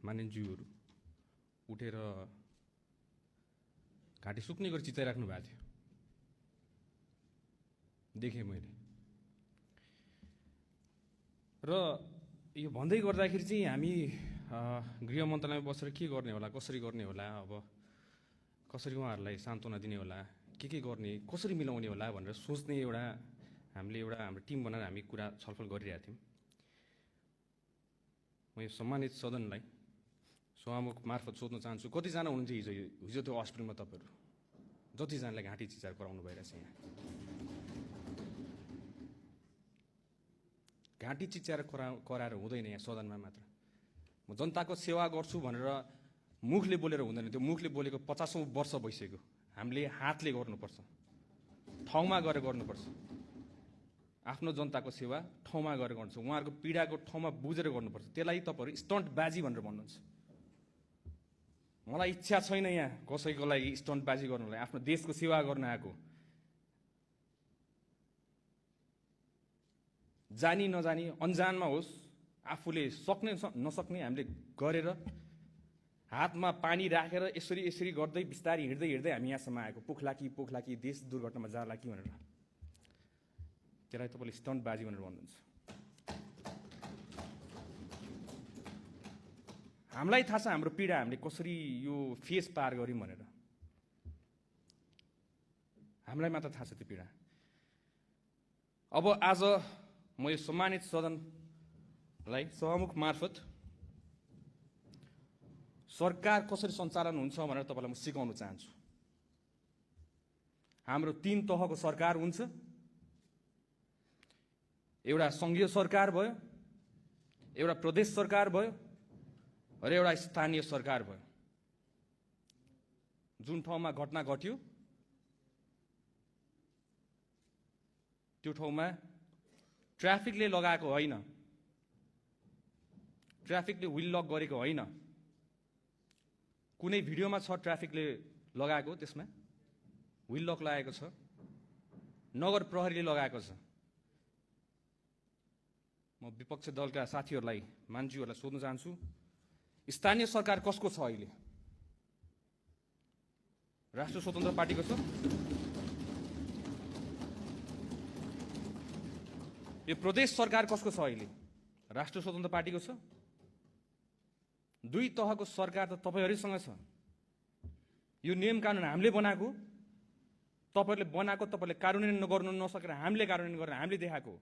मानिन्ज्यूहरू उठेर घाँटी सुक्ने गरी चिचाइराख्नु भएको थियो, देखेँ मैले। र यो भन्दै गर्दाखेरि चाहिँ हामी गृह मन्त्रालयमा बसेर के गर्ने होला, कसरी गर्ने होला, अब कसरी उहाँहरूलाई सान्त्वना दिने होला, के गर्ने, कसरी मिलाउने होला भनेर सोच्ने हामीले हाम्रो टिम बनाएर हामी कुरा छलफल गरिरहेका थियौँ। म यो सम्मानित सदनलाई सभामुख मार्फत सोध्न चाहन्छु, कतिजना हुनुहुन्छ हिजो त्यो हस्पिटलमा तपाईँहरू? जतिजनालाई घाँटी चिचार गराउनु भइरहेछ यहाँ? घाँटी चिच्याएर कराएर हुँदैन यहाँ सदनमा मात्र। म जनताको सेवा गर्छु भनेर मुखले बोलेर हुँदैन, त्यो मुखले बोलेको 50औं वर्ष भइसक्यो। हामीले हातले गर्नुपर्छ, ठाउँमा गएर गर्नुपर्छ। आफ्नो जनताको सेवा ठाउँमा गएर गर्नुपर्छ, उहाँहरूको पीडाको ठाउँमा बुझेर गर्नुपर्छ। त्यसलाई तपाईँहरू स्टन्टबाजी भनेर भन्नुहुन्छ। मलाई इच्छा छैन यहाँ कसैको लागि स्टन्टबाजी गर्नलाई, आफ्नो देशको सेवा गर्न आएको। जानी नजानी अन्जानमा होस्, आफूले सक्ने नसक्ने हामीले गरेर हातमा पानी राखेर यसरी गर्दै बिस्तारै हिँड्दै हामी यहाँसम्म आएको। पोखलाकी देश दुर्घटनामा जाला कि भनेर। त्यसलाई तपाईँले स्टन्टबाजी भनेर भन्नुहुन्छ। हामीलाई थाहा छ हाम्रो पीडा हामीले कसरी यो फेस पार गर्यौँ भनेर। हामीलाई मात्र थाहा छ त्यो पीडा। अब आज म यो सम्मानित सदनलाई सभामुख मार्फत सरकार कसरी सञ्चालन हुन्छ भनेर तपाईँलाई म सिकाउन चाहन्छु। हाम्रो 3 तहको सरकार हुन्छ। एउटा सङ्घीय सरकार भयो, एउटा प्रदेश सरकार भयो र एउटा स्थानीय सरकार भयो। जुन ठाउँमा घटना घट्यो त्यो ठाउँमा ट्राफिकले लगाएको होइन, ट्राफिकले व्हील लक गरेको होइन। कुनै भिडियोमा छ ट्राफिकले लगाएको, त्यसमा व्हील लक लगाएको छ, नगर प्रहरीले लगाएको छ। म विपक्ष दलका साथीहरूलाई, मान्छेहरूलाई सोध्न चाहन्छु, स्थानीय सरकार कसको छ अहिले? राष्ट्रिय स्वतन्त्र पार्टीको छ? यो प्रदेश सरकार कसको छ अहिले? राष्ट्रिय स्वतन्त्र पार्टीको छ? 2 तहको सरकार त तपाईहरुसँग छ। यो नियम कानुन हामीले बनाएको, तपाईहरुले बनाएको, तपाईले कार्यान्वयन गर्न नसकेर हामीले कार्यान्वयन गरेर हामीले देखाएको।